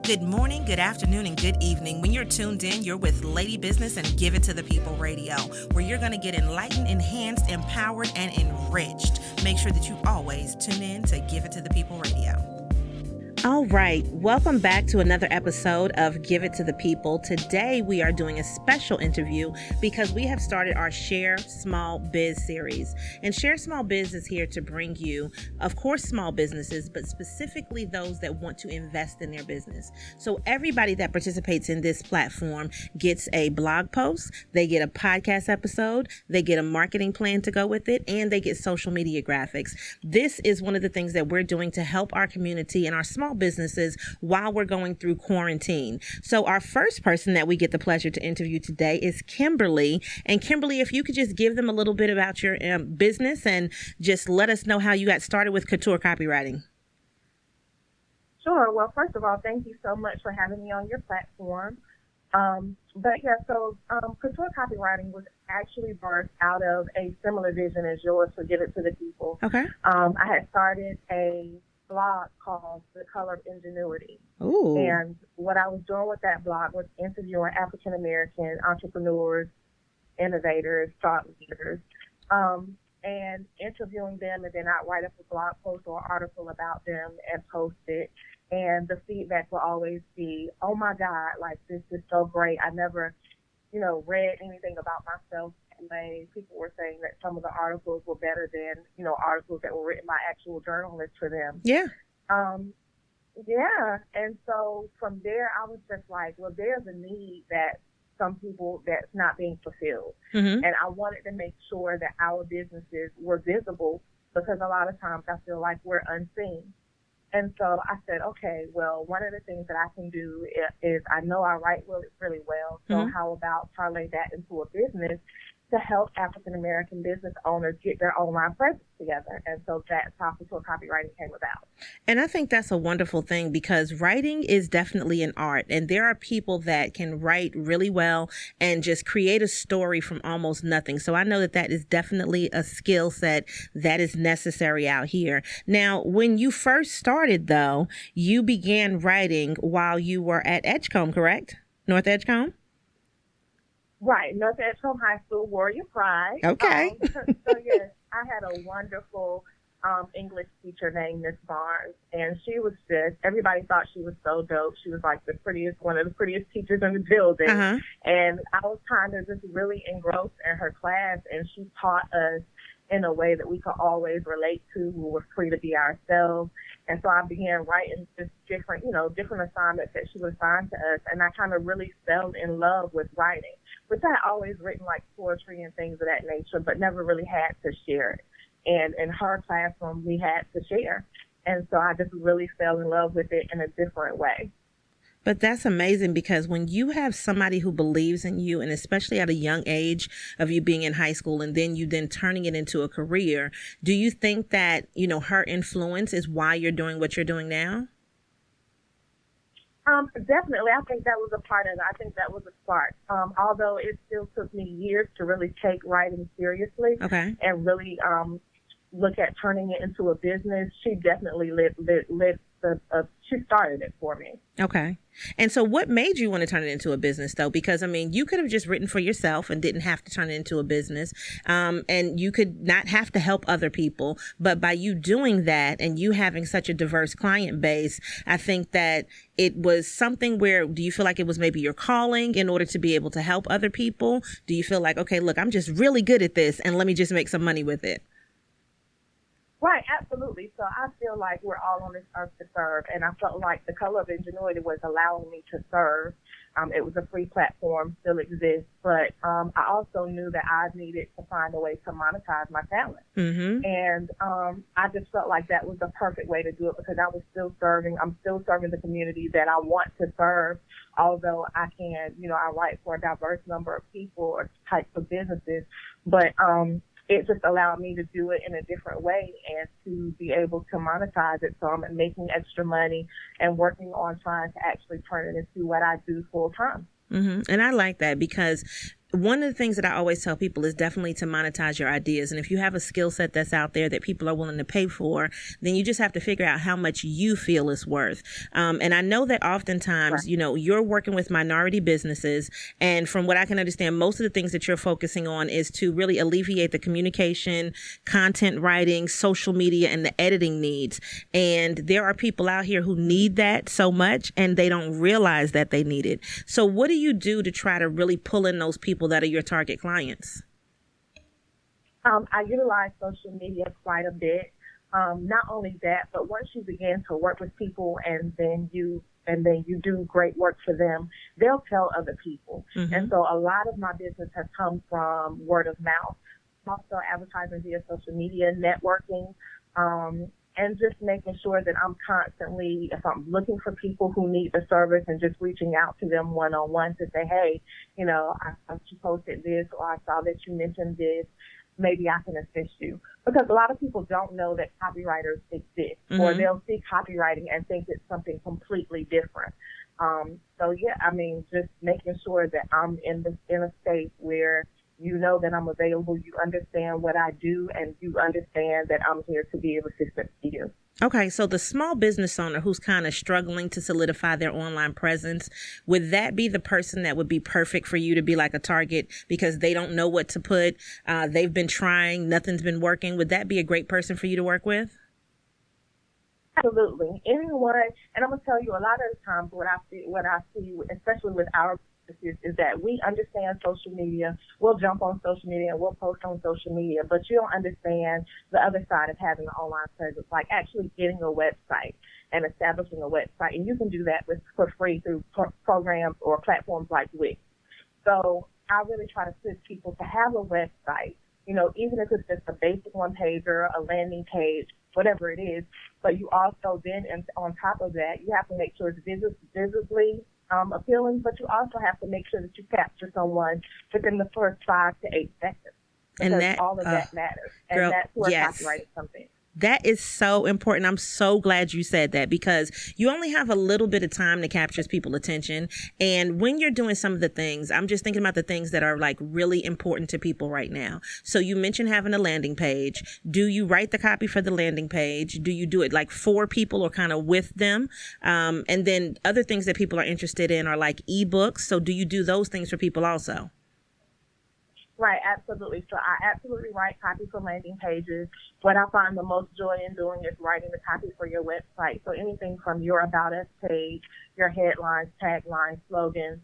Good morning, good afternoon, and good evening. When you're tuned in, you're with Lady Business and Give It to the People Radio, where you're going to get enlightened, enhanced, empowered, and enriched. Make sure that you always tune in to Give It to the People Radio. All right, welcome back to another episode of Give It to the People. Today we are doing a special interview because we have started our Share Small Biz series. And Share Small Biz is here to bring you, of course, small businesses, but specifically those that want to invest in their business. So everybody that participates in this platform gets a blog post, they get a podcast episode, they get a marketing plan to go with it, and they get social media graphics. This is one of the things that we're doing to help our community and our small businesses while we're going through quarantine. So our first person that we get the pleasure to interview today is Kimberly. And Kimberly, if you could just give them a little bit about your business and just let us know how you got started with Couture Copywriting. Sure. Well, first of all, thank you so much for having me on your platform. Couture Copywriting was actually birthed out of a similar vision as yours for Give It to the People. Okay. I had started a blog called The Color of Ingenuity. Ooh. And what I was doing with that blog was interviewing African American entrepreneurs, innovators, thought leaders, and interviewing them, and then I'd write up a blog post or article about them and post it. And the feedback will always be, oh my God, like this is so great. I never, read anything about myself. People were saying that some of the articles were better than, articles that were written by actual journalists for them. Yeah. And so from there, I was just like, well, there's a need that some people that's not being fulfilled. Mm-hmm. And I wanted to make sure that our businesses were visible because a lot of times I feel like we're unseen. And so I said, okay, well, one of the things that I can do is I know I write really well. So Mm-hmm. how about parlay that into a business to help African-American business owners get their online presence together. And so that's how Couture Copywriting came about. And I think that's a wonderful thing because writing is definitely an art. And there are people that can write really well and just create a story from almost nothing. So I know that that is definitely a skill set that is necessary out here. Now, when you first started, though, you began writing while you were at Edgecombe, correct? North Edgecombe? Right, North Edgecombe High School, Warrior Pride. Okay. Yes, I had a wonderful English teacher named Miss Barnes, and she was everybody thought she was so dope. She was like one of the prettiest teachers in the building. Uh-huh. And I was kind of just really engrossed in her class, and she taught us in a way that we could always relate to. We were free to be ourselves. And so I began writing just different assignments that she would assign to us. And I kind of really fell in love with writing, which I had always written like poetry and things of that nature, but never really had to share it. And in her classroom, we had to share. And so I just really fell in love with it in a different way. But that's amazing because when you have somebody who believes in you, and especially at a young age of you being in high school and then you turning it into a career, do you think that, her influence is why you're doing what you're doing now? Definitely. I think that was a part of it. I think that was a spark. Although it still took me years to really take writing seriously. Okay. And really look at turning it into a business. She definitely she started it for me. Okay. And so what made you want to turn it into a business, though? Because, you could have just written for yourself and didn't have to turn it into a business. And you could not have to help other people. But by you doing that and you having such a diverse client base, I think that it was something where, do you feel like it was maybe your calling in order to be able to help other people? Do you feel like, okay, look, I'm just really good at this and let me just make some money with it? Right, absolutely. So I feel like we're all on this earth to serve, and I felt like The Color of Ingenuity was allowing me to serve. It was a free platform, still exists, but I also knew that I needed to find a way to monetize my talent. Mm-hmm. And I just felt like that was the perfect way to do it because I'm still serving the community that I want to serve, although I write for a diverse number of people or types of businesses, but it just allowed me to do it in a different way and to be able to monetize it. So I'm making extra money and working on trying to actually turn it into what I do full time. Mm-hmm. And I like that because one of the things that I always tell people is definitely to monetize your ideas. And if you have a skill set that's out there that people are willing to pay for, then you just have to figure out how much you feel it's worth. And I know that oftentimes, you're working with minority businesses. And from what I can understand, most of the things that you're focusing on is to really alleviate the communication, content writing, social media, and the editing needs. And there are people out here who need that so much, and they don't realize that they need it. So what do you do to try to really pull in those people that are your target clients? I utilize social media quite a bit. Not only that, but once you begin to work with people and then you do great work for them, they'll tell other people. Mm-hmm. And so a lot of my business has come from word of mouth, also advertising via social media, networking, and just making sure that I'm constantly, if I'm looking for people who need the service, and just reaching out to them one-on-one to say, hey, I saw you posted this, or I saw that you mentioned this. Maybe I can assist you. Because a lot of people don't know that copywriters exist, mm-hmm. or they'll see copywriting and think it's something completely different. Just making sure that I'm in a space where you know that I'm available, you understand what I do, and you understand that I'm here to be of assistance to you. Okay, so the small business owner who's kind of struggling to solidify their online presence, would that be the person that would be perfect for you to be like a target because they don't know what to put? They've been trying, nothing's been working. Would that be a great person for you to work with? Absolutely. Anyone, and I'm going to tell you, a lot of the times what I see, especially with our is that we understand social media. We'll jump on social media and we'll post on social media, but you don't understand the other side of having an online presence, like actually getting a website and establishing a website. And you can do that for free through programs or platforms like Wix. So I really try to push people to have a website, even if it's just a basic one pager, a landing page, whatever it is. But you also then, and on top of that, you have to make sure it's visibly appealing, but you also have to make sure that you capture someone within the first 5 to 8 seconds. Because and all of that matters. And girl, that's where yes. copywriting comes in. That is so important. I'm so glad you said that because you only have a little bit of time to capture people's attention. And when you're doing some of the things, I'm just thinking about the things that are like really important to people right now. So you mentioned having a landing page. Do you write the copy for the landing page? Do you do it like for people or kind of with them? And then other things that people are interested in are like ebooks. So do you do those things for people also? Right, absolutely. So I absolutely write copy for landing pages. What I find the most joy in doing is writing the copy for your website. So anything from your About Us page, your headlines, taglines, slogans,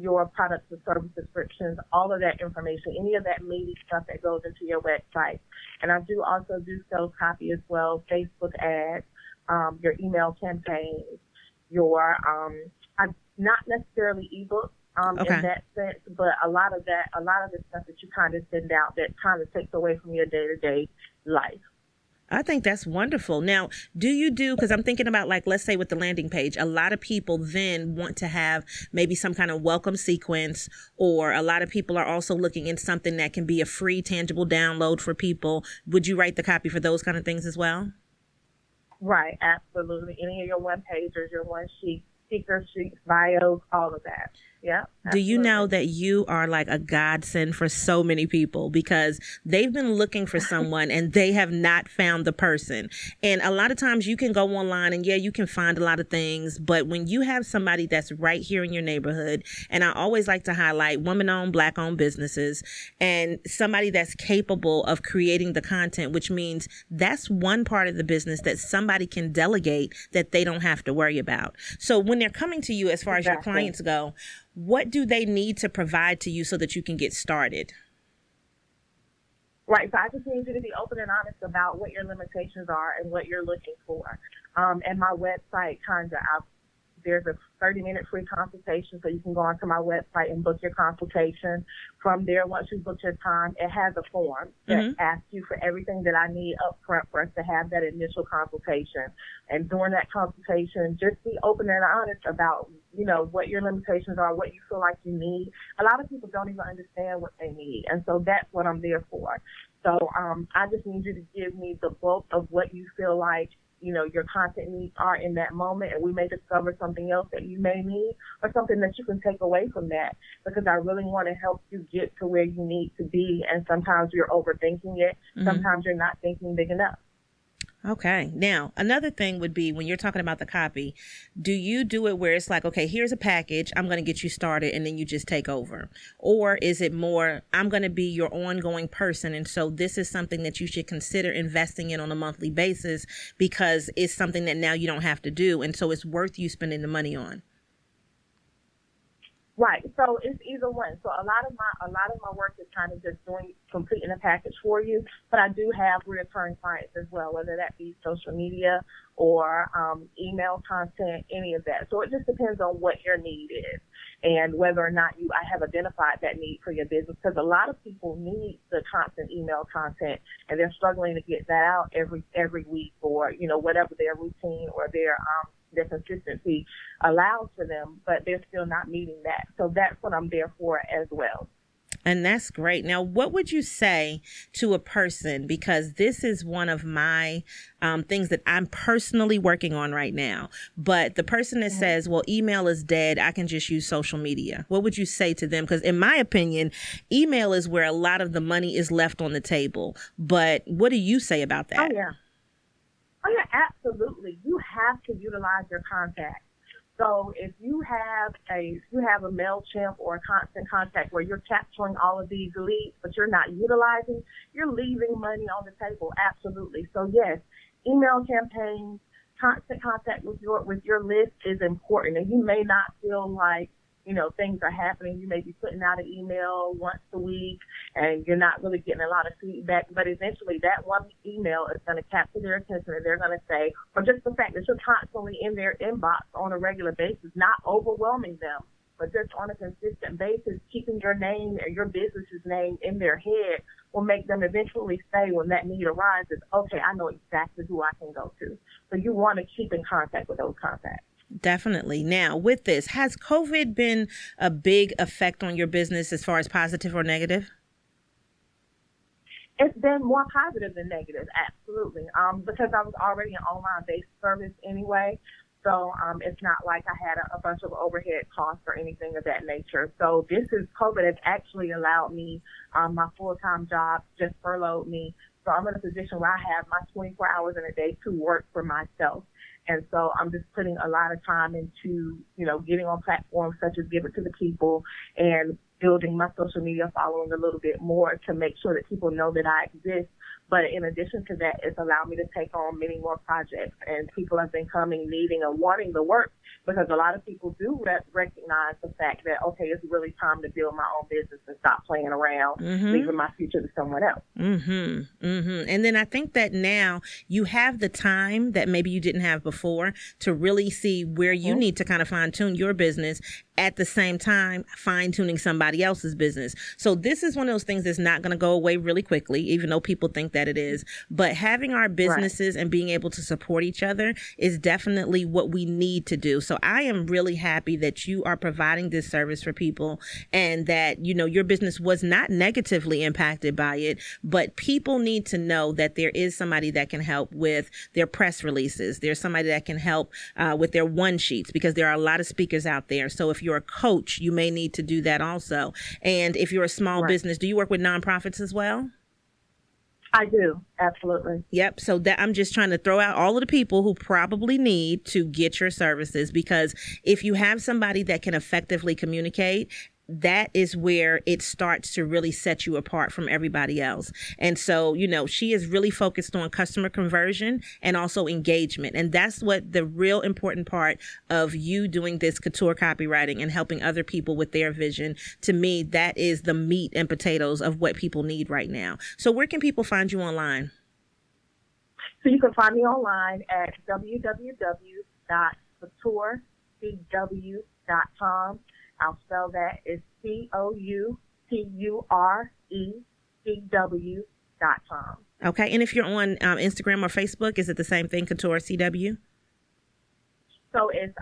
your products and service descriptions, all of that information, any of that meaty stuff that goes into your website. And I do also do sales copy as well, Facebook ads, your email campaigns, your not necessarily ebooks. Okay. In that sense, but a lot of the stuff that you kind of send out that kind of takes away from your day-to-day life. I think that's wonderful. Now, because I'm thinking about like, let's say with the landing page, a lot of people then want to have maybe some kind of welcome sequence, or a lot of people are also looking in something that can be a free, tangible download for people. Would you write the copy for those kind of things as well? Right, absolutely. Any of your one-pagers, your one-sheet, speaker sheets, bios, all of that. Yeah. Do you know that you are like a godsend for so many people because they've been looking for someone and they have not found the person? And a lot of times you can go online and you can find a lot of things, but when you have somebody that's right here in your neighborhood, and I always like to highlight woman-owned, Black-owned businesses, and somebody that's capable of creating the content, which means that's one part of the business that somebody can delegate that they don't have to worry about. So when they're coming to you, as far as your clients go, what do they need to provide to you so that you can get started? Right. So I just need you to be open and honest about what your limitations are and what you're looking for. And my website there's a 30-minute free consultation, so you can go onto my website and book your consultation. From there, once you book your time, it has a form that asks you for everything that I need up front for us to have that initial consultation. And during that consultation, just be open and honest about, what your limitations are, what you feel like you need. A lot of people don't even understand what they need, and so that's what I'm there for. So I just need you to give me the bulk of what you feel like your content needs are in that moment, and we may discover something else that you may need or something that you can take away from that, because I really want to help you get to where you need to be. And sometimes you're overthinking it. Sometimes you're not thinking big enough. Okay. Now, another thing would be when you're talking about the copy, do you do it where it's like, okay, here's a package, I'm going to get you started, and then you just take over? Or is it more, I'm going to be your ongoing person, and so this is something that you should consider investing in on a monthly basis because it's something that now you don't have to do, and so it's worth you spending the money on? Right. So it's either one. So a lot of my work is kind of just completing a package for you. But I do have recurring clients as well, whether that be social media or email content, any of that. So it just depends on what your need is and whether or not I have identified that need for your business, because a lot of people need the constant email content and they're struggling to get that out every week, or whatever their routine or their consistency allows for them, but they're still not meeting that. So that's what I'm there for as well. And that's great. Now, what would you say to a person, because this is one of my things that I'm personally working on right now, but the person that says, well, email is dead, I can just use social media. What would you say to them? Because in my opinion, email is where a lot of the money is left on the table. But what do you say about that? Oh, yeah, absolutely. You have to utilize your contacts. So if you have a MailChimp or a Constant Contact where you're capturing all of these leads, but you're not utilizing, you're leaving money on the table. Absolutely. So yes, email campaigns, constant contact with your list is important. And you may not feel like things are happening. You may be putting out an email once a week and you're not really getting a lot of feedback, but eventually that one email is going to capture their attention, and they're going to say, or just the fact that you're constantly in their inbox on a regular basis, not overwhelming them, but just on a consistent basis, keeping your name or your business's name in their head will make them eventually say, when that need arises, okay, I know exactly who I can go to. So you want to keep in contact with those contacts. Definitely. Now, with this, has COVID been a big effect on your business as far as positive or negative? It's been more positive than negative, absolutely. Because I was already an online-based service anyway, so it's not like I had a bunch of overhead costs or anything of that nature. So COVID has actually allowed me, my full-time job just furloughed me. So I'm in a position where I have my 24 hours in a day to work for myself. And so I'm just putting a lot of time into, getting on platforms such as Give It to the People and building my social media following a little bit more to make sure that people know that I exist. But in addition to that, it's allowed me to take on many more projects, and people have been coming, needing, and wanting the work, because a lot of people do recognize the fact that, okay, it's really time to build my own business and stop playing around, leaving my future to someone else. And then I think that now you have the time that maybe you didn't have before to really see where you need to kind of fine tune your business, at the same time fine tuning somebody else's business. So this is one of those things that's not going to go away really quickly, even though people think that it is. But having our businesses and being able to support each other is definitely what we need to do. So I am really happy that you are providing this service for people, and that, your business was not negatively impacted by it, but people need to know that there is somebody that can help with their press releases. There's somebody that can help with their one sheets, because there are a lot of speakers out there. So if you're a coach, you may need to do that also. And if you're a small business, do you work with nonprofits as well? I do. Absolutely. Yep. So that I'm just trying to throw out all of the people who probably need to get your services, because if you have somebody that can effectively communicate, that is where it starts to really set you apart from everybody else. And so, she is really focused on customer conversion and also engagement. And that's what the real important part of you doing this Couture copywriting and helping other people with their vision. To me, that is the meat and potatoes of what people need right now. So where can people find you online? So you can find me online at www.couturecw.com. I'll spell that. It's COUTURECW.com. Okay. And if you're on Instagram or Facebook, is it the same thing, Couture CW? So it's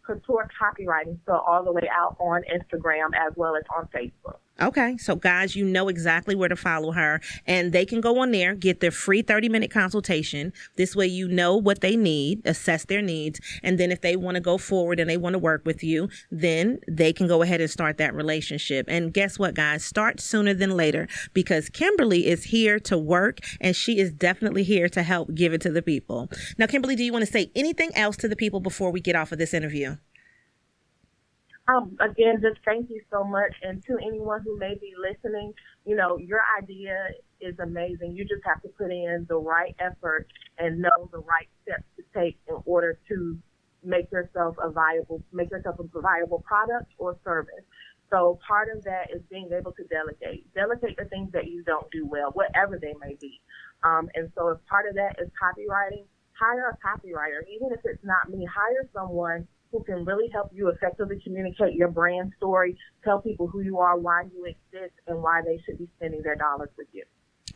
Couture Copywriting, so all the way out on Instagram as well as on Facebook. Okay, so guys, you know exactly where to follow her, and they can go on there, get their free 30-minute consultation. This way you know what they need, assess their needs, and then if they want to go forward and they want to work with you, then they can go ahead and start that relationship. And guess what, guys? Start sooner than later, because Kimberly is here to work, and she is definitely here to help give it to the people. Now, Kimberly, do you want to say anything else to the people before we get off of this interview? Again, just thank you so much. And to anyone who may be listening, your idea is amazing. You just have to put in the right effort and know the right steps to take in order to make yourself a viable product or service. So part of that is being able to delegate. Delegate the things that you don't do well, whatever they may be. And so if part of that is copywriting, hire a copywriter. Even if it's not me, hire someone who can really help you effectively communicate your brand story, tell people who you are, why you exist, and why they should be spending their dollars with you.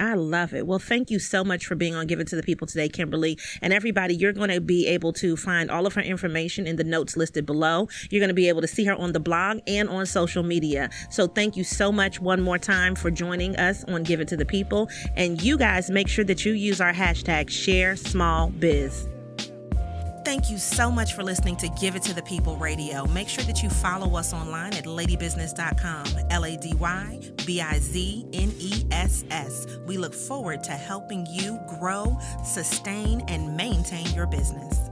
I love it. Well, thank you so much for being on Give It to the People today, Kimberly. And everybody, you're going to be able to find all of her information in the notes listed below. You're going to be able to see her on the blog and on social media. So thank you so much one more time for joining us on Give It to the People. And you guys, make sure that you use our hashtag #ShareSmallBiz. Thank you so much for listening to Give It to the People Radio. Make sure that you follow us online at ladybusiness.com, LADYBIZNESS. We look forward to helping you grow, sustain, and maintain your business.